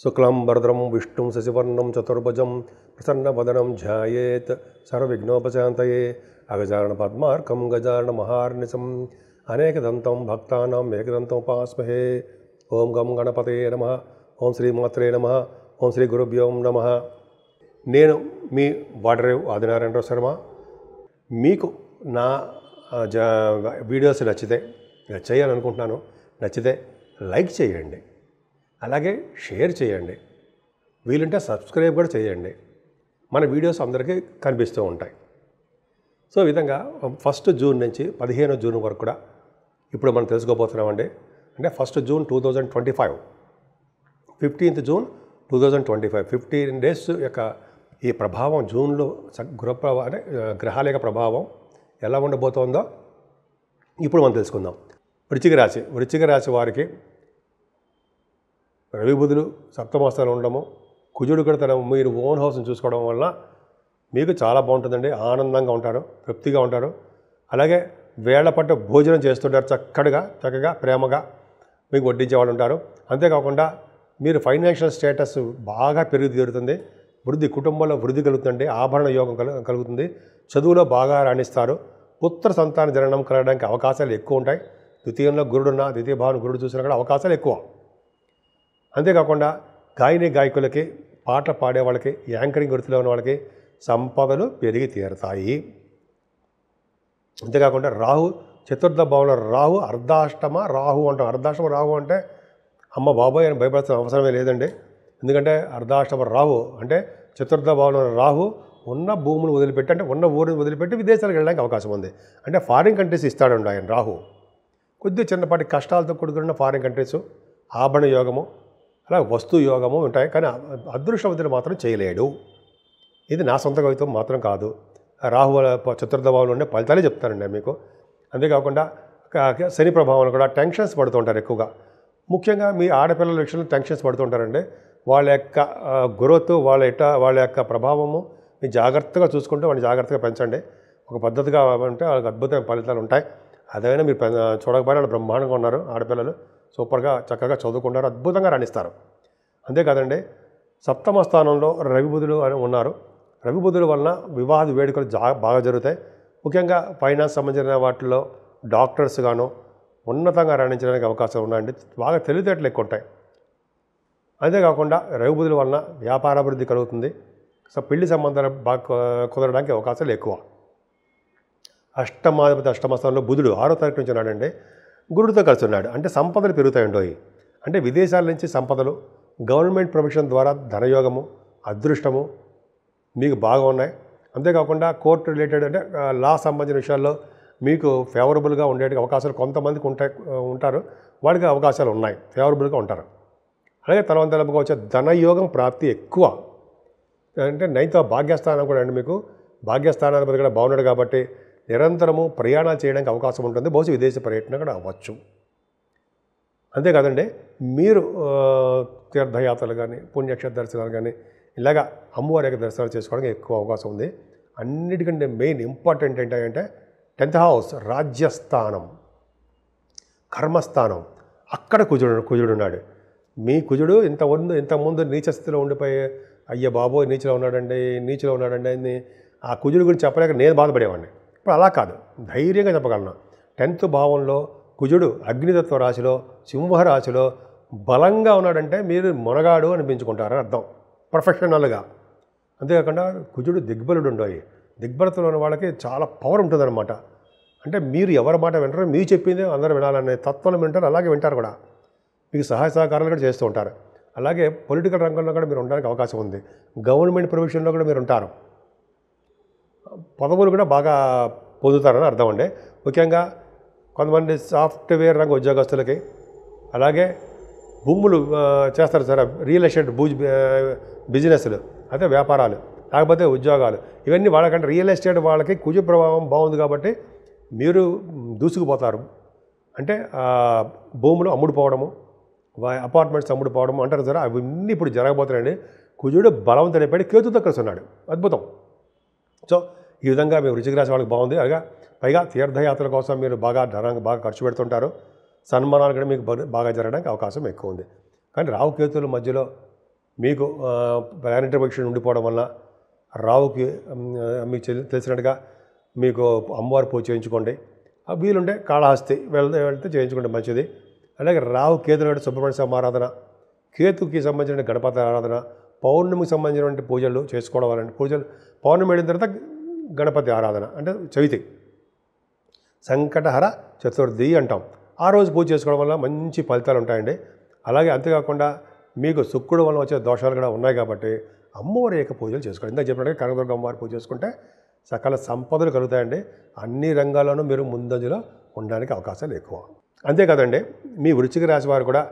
శుక్లాంబరధరం విష్ణుం శశివర్ణం చతుర్భుజం ప్రసన్నవదనం ధ్యాయేత్ సర్వవిఘ్నోపశాంతయే అగజానన పద్మార్కం గజానన మహార్నిశం అనేకదంతం భక్తానాం ఏకదంతం ఉపాస్మహే. ఓం గం గణపతయే నమః. ఓం శ్రీమాత్రే నమః. ఓం శ్రీ గురుభ్యో నమః. నేను మీ వాడరేవు ఆదినారాయణరావు శర్మ. మీకు నా వీడియోస్ నచ్చితే చేయాలనుకుంటున్నాను. నచ్చితే లైక్ చేయండి, అలాగే షేర్ చేయండి, వీలుంటే సబ్స్క్రైబ్ కూడా చేయండి. మన వీడియోస్ అందరికీ కనిపిస్తూ ఉంటాయి. సో ఈ విధంగా 1 జూన్ నుంచి 15 జూన్ వరకు కూడా ఇప్పుడు మనం తెలుసుకోబోతున్నామండి. అంటే 1 జూన్ 2025, 15th జూన్ 2025, 15 డేస్ యొక్క ఈ ప్రభావం జూన్లో అంటే గ్రహాల యొక్క ప్రభావం ఎలా ఉండబోతోందో ఇప్పుడు మనం తెలుసుకుందాం. వృశ్చిక రాశి వారికి రవి బుధులు సప్తమాస్థానంలో ఉండడము, కుజుడు కూడా తన మీరు ఓన్ హౌస్ని చూసుకోవడం వల్ల మీకు చాలా బాగుంటుందండి. ఆనందంగా ఉంటారు, తృప్తిగా ఉంటారు. అలాగే వేళ్ల పట్టు భోజనం చేస్తుంటారు, చక్కగా ప్రేమగా మీకు వడ్డించే వాళ్ళు ఉంటారు. అంతేకాకుండా మీరు ఫైనాన్షియల్ స్టేటస్ బాగా పెరిగి తీరుతుంది. కుటుంబంలో వృద్ధి కలుగుతుంది. ఆభరణ యోగం కలుగుతుంది. చదువులో బాగా రాణిస్తారు. పుత్ర సంతాన జననం కలగడానికి అవకాశాలు ఎక్కువ ఉంటాయి. ద్వితీయంలో గురుడున్నా, ద్వితీయ భావం గురుడు చూసినా కూడా అవకాశాలు ఎక్కువ. అంతేకాకుండా గాయకులకి, పాటలు పాడే వాళ్ళకి, యాంకరింగ్ వృత్తిలో ఉన్న వాళ్ళకి సంపదలు పెరిగి తీరుతాయి. అంతేకాకుండా రాహు చతుర్థ భావంలో అర్ధాష్టమ రాహు అంటే అమ్మ బాబోయ్ అని భయపడాల్సిన అవసరమే లేదండి. ఎందుకంటే అర్ధాష్టమ రాహు అంటే చతుర్థ భావంలో రాహు ఉన్న భూములు వదిలిపెట్టి, అంటే ఉన్న ఊరిని వదిలిపెట్టి విదేశాలకు వెళ్ళడానికి అవకాశం ఉంది. అంటే ఫారిన్ కంట్రీస్ ఇస్తాడండి ఆయన రాహు. కొద్దిగా చిన్నపాటి కష్టాలతో కూడుకున్న ఫారిన్ కంట్రీస్, ఆభరణ యోగము, అలాగే వస్తు యోగము ఉంటాయి. కానీ అదృష్టవంతులు మాత్రం చేయలేడు. ఇది నా సొంత కవిత్వం మాత్రం కాదు. రాహు చతుర్థ భావంలో ఉండే ఫలితాలే చెప్తానండి మీకు. అంతేకాకుండా శని ప్రభావంలో కూడా టెన్షన్స్ పడుతూ ఉంటారు ఎక్కువగా. ముఖ్యంగా మీ ఆడపిల్లల విషయంలో టెన్షన్స్ పడుతూ ఉంటారండి. వాళ్ళ యొక్క గ్రోత్, వాళ్ళ యొక్క ప్రభావము మీరు జాగ్రత్తగా చూసుకుంటూ వాళ్ళని జాగ్రత్తగా పెంచండి. ఒక పద్ధతిగా ఉంటే వాళ్ళకి అద్భుతమైన ఫలితాలు ఉంటాయి. అదైనా మీరు చూడకపోయినా వాళ్ళు బ్రహ్మాండంగా ఉన్నారు. ఆడపిల్లలు సూపర్గా చక్కగా చదువుకుంటారు, అద్భుతంగా రాణిస్తారు. అంతేకాదండి, సప్తమ స్థానంలో రవి బుధులు అని ఉన్నారు. రవి బుధుల వలన వివాహ వేడుకలు బాగా జరుగుతాయి. ముఖ్యంగా ఫైనాన్స్ సంబంధించిన వాటిల్లో డాక్టర్స్ గాను ఉన్నతంగా రాణించడానికి అవకాశం ఉన్నాయండి. బాగా తెలివితేటలు ఎక్కువ ఉంటాయి. అంతేకాకుండా రవి బుధుల వలన వ్యాపారాభివృద్ధి కలుగుతుంది. సో పెళ్లి సంబంధాలు బాగా కుదరడానికి అవకాశాలు ఎక్కువ. అష్టమ స్థానంలో బుధుడు 6వ తారీఖు నుంచి ఉన్నాడండి. గురుడితో కలిసి ఉన్నాడు. అంటే సంపదలు పెరుగుతాయండి. అంటే విదేశాల నుంచి సంపదలు, గవర్నమెంట్ ప్రొఫెషన్ ద్వారా ధనయోగము, అదృష్టము మీకు బాగా ఉన్నాయి. అంతేకాకుండా కోర్టు రిలేటెడ్ అంటే లా సంబంధించిన విషయాల్లో మీకు ఫేవరబుల్గా ఉండేటి అవకాశాలు కొంతమందికి ఉంటారు. వాడికి అవకాశాలు ఉన్నాయి, ఫేవరబుల్గా ఉంటారు. అలాగే తలవంతలుగా వచ్చే ధనయోగం ప్రాప్తి ఎక్కువ. అంటే 9వ భాగ్యస్థానం కూడా అండి, మీకు భాగ్యస్థానాధిపతి కూడా బాగున్నాడు కాబట్టి నిరంతరము ప్రయాణాలు చేయడానికి అవకాశం ఉంటుంది. బహుశా విదేశీ పర్యటన కూడా అవ్వచ్చు. అంతేకాదండి, మీరు తీర్థయాత్రలు కానీ, పుణ్యక్షేత్ర దర్శనాలు కానీ, ఇలాగా అమ్మవారి యొక్క దర్శనాలు చేసుకోవడానికి ఎక్కువ అవకాశం ఉంది. అన్నిటికంటే మెయిన్ ఇంపార్టెంట్ ఏంటంటే 10th హౌస్ రాజ్యస్థానం, కర్మస్థానం. అక్కడ కుజుడు ఉన్నాడు. మీ కుజుడు ఇంతకుముందు నీచ స్థితిలో ఉండిపోయి అయ్య బాబోయ్ నీచలో ఉన్నాడండి అని ఆ కుజుడి గురించి చెప్పలేక నేను బాధపడేవాడిని. ఇప్పుడు అలా కాదు, ధైర్యంగా చెప్పగలను. 10th భావంలో కుజుడు అగ్నితత్వ రాశిలో, సింహరాశిలో బలంగా ఉన్నాడంటే మీరు మొనగాడు అనిపించుకుంటారని అర్థం, ప్రొఫెషనల్గా. అంతేకాకుండా కుజుడు దిగ్బలుడు ఉండవు. దిగ్బలతలో ఉన్న వాళ్ళకి చాలా పవర్ ఉంటుందన్నమాట. అంటే మీరు ఎవరి మాట వింటారో, మీరు చెప్పింది అందరూ వినాలనే తత్వం వింటారు. అలాగే వింటారు కూడా. మీకు సహాయ సహకారాలు కూడా చేస్తూ ఉంటారు. అలాగే పొలిటికల్ రంగంలో కూడా మీరు ఉండడానికి అవకాశం ఉంది. గవర్నమెంట్ ప్రొవిషన్లో కూడా మీరు ఉంటారు. పదవులు కూడా బాగా పొందుతారని అర్థం అండి. ముఖ్యంగా కొంతమంది సాఫ్ట్వేర్ రంగ ఉద్యోగస్తులకి, అలాగే భూములు చేస్తారు సార్, రియల్ ఎస్టేట్ బిజినెస్లు, అయితే వ్యాపారాలు, లేకపోతే ఉద్యోగాలు, ఇవన్నీ వాళ్ళకంటే రియల్ ఎస్టేట్ వాళ్ళకి కుజ ప్రభావం బాగుంది కాబట్టి మీరు దూసుకుపోతారు. అంటే భూములు అమ్ముడుపోవడము, అపార్ట్మెంట్స్ అమ్ముడుపోవడము అంటారు సార్, అవన్నీ ఇప్పుడు జరగబోతున్నాయండి. కుజుడు బలవంతుడైపోయి కేతుతో కలిసి ఉన్నాడు. అద్భుతం. సో ఈ విధంగా మీ వృశ్చిక రాశి వాళ్ళకి బాగుంది. అలాగా పైగా తీర్థయాత్రల కోసం మీరు బాగా ధనాన్ని బాగా ఖర్చు పెడుతుంటారు. సన్మానాలు కూడా మీకు బాగా జరగడానికి అవకాశం ఎక్కువ ఉంది. కానీ రాహుకేతువుల మధ్యలో మీకు ప్లానెటరీ పొజిషన్ ఉండిపోవడం వల్ల రావుకి మీకు తెలిసినట్టుగా మీకు అమ్మవారి పూజ చేయించుకోండి. వీలుంటే కాళహస్తి వెళ్తే చేయించుకోండి మంచిది. అలాగే రావు కేతులు సుబ్రహ్మణ్య స్వామి ఆరాధన, కేతుకి సంబంధించిన గణపతి ఆరాధన, పౌర్ణమికి సంబంధించినటువంటి పూజలు చేసుకోవడం వల్ల పూజలు పౌర్ణమి వెళ్ళిన తర్వాత గణపతి ఆరాధన అంటే చవితి సంకటహర చతుర్థి అంటాం. ఆ రోజు పూజ చేసుకోవడం వల్ల మంచి ఫలితాలు ఉంటాయండి. అలాగే అంతేకాకుండా మీకు శుక్రుడు వల్ల వచ్చే దోషాలు కూడా ఉన్నాయి కాబట్టి అమ్మవారి యొక్క పూజలు చేసుకోండి. ఇందాక చెప్పినట్టుగా కనకదుర్గ అమ్మవారి పూజ చేసుకుంటే సకల సంపదలు కలుగుతాయండి. అన్ని రంగాల్లోనూ మీరు ముందంజలో ఉండడానికి అవకాశాలు ఎక్కువ. అంతేకాదండి, మీ వృశ్చిక రాశి వారు కూడా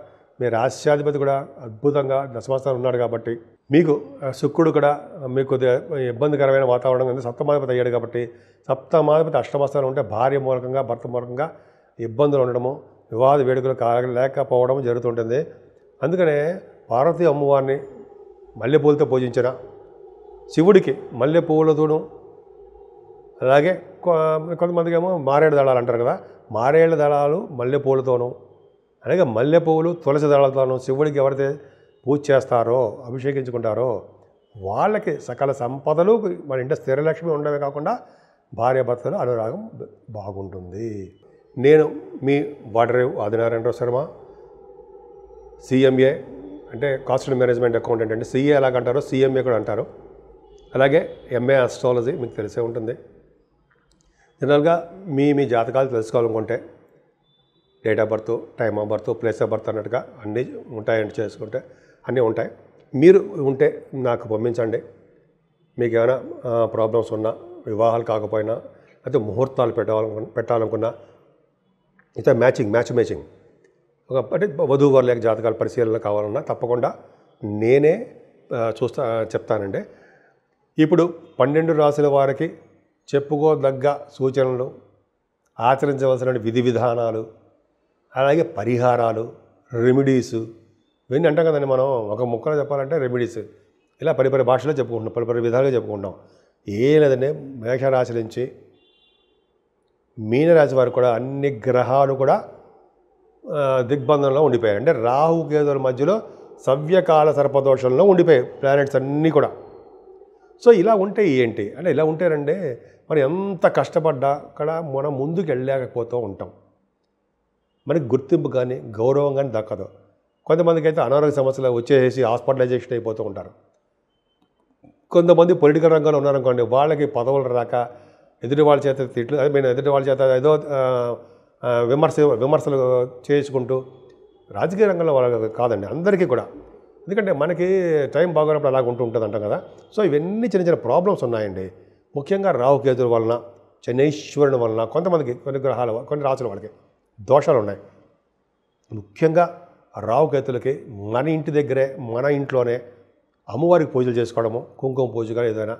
మీ రాశ్యాధిపతి కూడా అద్భుతంగా దశమస్థానం ఉన్నాడు కాబట్టి మీకు శుక్రుడు కూడా మీకు కొద్దిగా ఇబ్బందికరమైన వాతావరణం ఉంది. సప్తమాధిపతి అయ్యాడు కాబట్టి సప్తమాధిపతి అష్టమస్థానం ఉంటే భార్య మూలకంగా భర్త మూలకంగా ఇబ్బందులు ఉండడము, వివాద వేడుకలు లేకపోవడం జరుగుతుంటుంది. అందుకనే పార్వతీ అమ్మవారిని మల్లెపూలతో పూజించిన, శివుడికి మల్లె పువ్వులతోనూ, అలాగే కొంతమందికి ఏమో మారేడు దళాలు అంటారు కదా, మారేళ్ళ దళాలు మల్లెపూలతోనూ, అలాగే మల్లెపూలు తులసి దళాలతోనూ శివుడికి ఎవరైతే పూజ చేస్తారో అభిషేకించుకుంటారో వాళ్ళకి సకల సంపదలు మన ఇంట స్థిరలక్ష్మి ఉండడమే కాకుండా భార్యాభర్తలు అనురాగం బాగుంటుంది. నేను మీ వాటరేవు ఆదినారాయణరావు శర్మ, సిఎంఏ అంటే కాస్ట్ అండ్ మేనేజ్మెంట్ అకౌంటెంట్ అండి. సిఏ ఎలాగంటారో సిఎంఏ కూడా అంటారు. అలాగే ఎంఏ ఆస్ట్రాలజీ మీకు తెలిసే ఉంటుంది. జనరల్గా మీ జాతకాలు తెలుసుకోవాలనుకుంటే date of birth, time of birth, place of birth అన్నట్టుగా అన్నీ ఉంటాయండి. చేసుకుంటే అన్నీ ఉంటాయి. మీరు ఉంటే నాకు పంపించండి. మీకు ఏమైనా ప్రాబ్లమ్స్ ఉన్నా, వివాహాలు కాకపోయినా, అయితే ముహూర్తాలు పెట్టాలనుకున్నా, అయితే మ్యాచ్ మేచింగ్ అంటే వధూవరుల యొక్క జాతకాల పరిశీలన కావాలన్నా తప్పకుండా నేనే చెప్తానండి. ఇప్పుడు 12 రాశుల వారికి చెప్పుకోదగ్గ సూచనలు, ఆచరించవలసిన విధి విధానాలు, అలాగే పరిహారాలు, రెమెడీస్ ఇవన్నీ అంటాం కదండి. మనం ఒక ముక్కలో చెప్పాలంటే రెమెడీస్ ఇలా పరిపరి భాషలో చెప్పుకుంటున్నాం, పరిపరి విధాలుగా చెప్పుకుంటాం. ఏం లేదండి, మేషరాశి నుంచి మీనరాశి వారు కూడా అన్ని గ్రహాలు కూడా దిగ్బంధంలో ఉండిపోయాయి. అంటే రాహు కేతుల మధ్యలో సవ్యకాల సర్పదోషంలో ఉండిపోయాయి ప్లానెట్స్ అన్నీ కూడా. సో ఇలా ఉంటే ఏంటి అంటే, ఇలా ఉంటేనంటే మరి ఎంత కష్టపడ్డా అక్కడ మనం ముందుకు వెళ్ళలేకపోతూ ఉంటాం. మనకి గుర్తింపు కానీ గౌరవం కానీ దక్కదు. కొంతమందికి అయితే అనారోగ్య సమస్యలు వచ్చేసి హాస్పిటలైజేషన్ అయిపోతూ ఉంటారు. కొంతమంది పొలిటికల్ రంగంలో ఉన్నారనుకోండి, వాళ్ళకి పదవులు రాక ఎదుటి వాళ్ళ చేత తిట్లు, ఎదుటి వాళ్ళ చేత ఏదో విమర్శలు చేసుకుంటూ, రాజకీయ రంగంలో వాళ్ళకి కాదండి, అందరికీ కూడా. ఎందుకంటే మనకి టైం బాగున్నప్పుడు అలాగ ఉంటుంది అంటాం కదా. సో ఇవన్నీ చిన్న చిన్న ప్రాబ్లమ్స్ ఉన్నాయండి. ముఖ్యంగా రాహుకేతుల వలన, శనైశ్వరుని వలన కొంతమందికి, కొన్ని గ్రహాల, కొన్ని రాసుల వాళ్ళకి దోషాలు ఉన్నాయి. ముఖ్యంగా రాహుకేతులకి మన ఇంటి దగ్గరే, మన ఇంట్లోనే అమ్మవారికి పూజలు చేసుకోవడము, కుంకుమ పూజ కానీ ఏదైనా,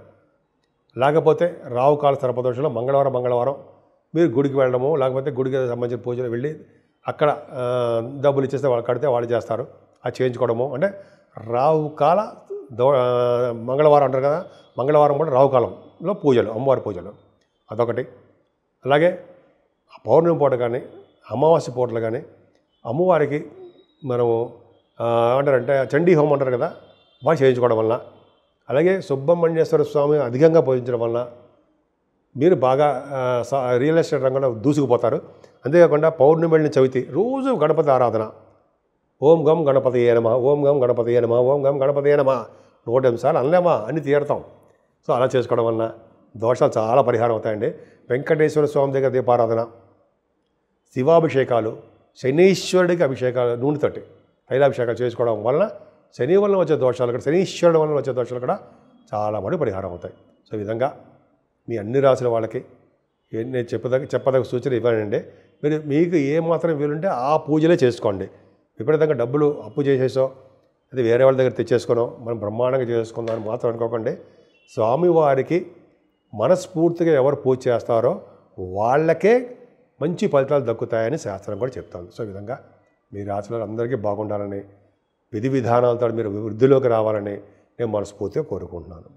లేకపోతే రాహుకాల సర్పదోషంలో మంగళవారం మీరు గుడికి వెళ్ళడము, లేకపోతే గుడికి సంబంధించిన పూజలు వెళ్ళి అక్కడ డబ్బులు ఇచ్చేస్తే వాళ్ళు కడితే వాళ్ళు చేస్తారు, అది చేయించుకోవడము. అంటే రాహుకాల మంగళవారం అంటారు కదా, మంగళవారం కూడా రాహుకాలంలో పూజలు, అమ్మవారి పూజలు అదొకటి. అలాగే పౌర్ణమి పూట కానీ అమావాస్య పూటలు కానీ అమ్మవారికి మనము ఏమంటారంటే చండీ హోమం అంటారు కదా, బాగా చేయించుకోవడం వలన, అలాగే సుబ్రహ్మణ్యేశ్వర స్వామి అధికంగా పూజించడం వలన మీరు బాగా రియల్ ఎస్టేట్ రంగంలో దూసుకుపోతారు. అంతేకాకుండా పౌర్ణమి వెళ్ళిన చవితి రోజు గణపతి ఆరాధన, ఓం గం గణపతియే నమః, ఓం గం గణపతియే నమః, ఓం గం గణపతియే నమః 108 సార్లు అనలేమా, అన్ని తీరుతాం. సో అలా చేసుకోవడం వలన దోషాలు చాలా పరిహారం అవుతాయండి. వెంకటేశ్వర స్వామి దగ్గర దీపారాధన, శివాభిషేకాలు, శనీశ్వరుడికి అభిషేకాలు, నూనెతోటి తైలాభిషేకాలు చేసుకోవడం వలన శని వలన వచ్చే దోషాలు కూడా, శనీశ్వరుడు వలన వచ్చే దోషాలు కూడా చాలా మటుకు పరిహారం అవుతాయి. సో ఈ విధంగా మీ అన్ని రాసుల వాళ్ళకి నేను చెప్పదగ్గ సూచన ఇవ్వనండి. మీకు ఏమాత్రం వీలుంటే ఆ పూజలే చేసుకోండి. విపరీతంగా డబ్బులు అప్పు చేసేసో అది వేరే వాళ్ళ దగ్గర తెచ్చేసుకోనో మనం బ్రహ్మాండంగా చేసుకుందాం అని మాత్రం అనుకోకండి. స్వామివారికి మనస్ఫూర్తిగా ఎవరు పూజ చేస్తారో వాళ్ళకే మంచి ఫలితాలు దక్కుతాయని శాస్త్రం కూడా చెప్తాను. సో ఈ విధంగా మీ రాశులలో అందరికీ బాగుండాలని, విధి విధానాలతో మీరు వృద్ధిలోకి రావాలని నేను మనస్ఫూర్తిగా కోరుకుంటున్నాను.